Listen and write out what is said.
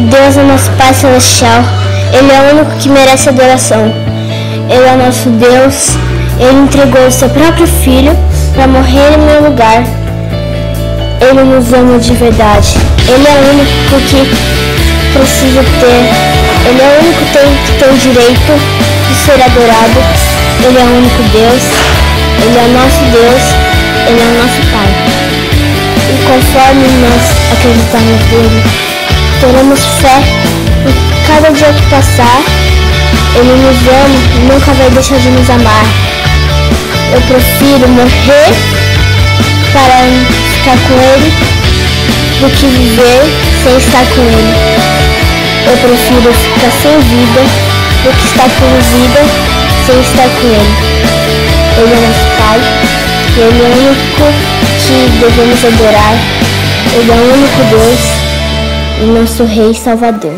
Deus é nosso Pai Celestial. Ele é o único que merece adoração. Ele é nosso Deus. Ele entregou o seu próprio Filho para morrer em meu lugar. Ele nos ama de verdade. Ele é o único que precisa ter. Ele é o único que tem o direito de ser adorado. Ele é o único Deus. Ele é o nosso Deus. Ele é o nosso Pai. E conforme nós acreditamos nele, teremos fé em cada dia que passar. Ele nos ama e nunca vai deixar de nos amar. Eu prefiro morrer para ficar com ele do que viver sem estar com ele. Eu prefiro ficar sem vida do que estar com vida sem estar com ele. Ele é nosso Pai e ele é o único que devemos adorar. Ele é o único Deus e nosso Rei Salvador.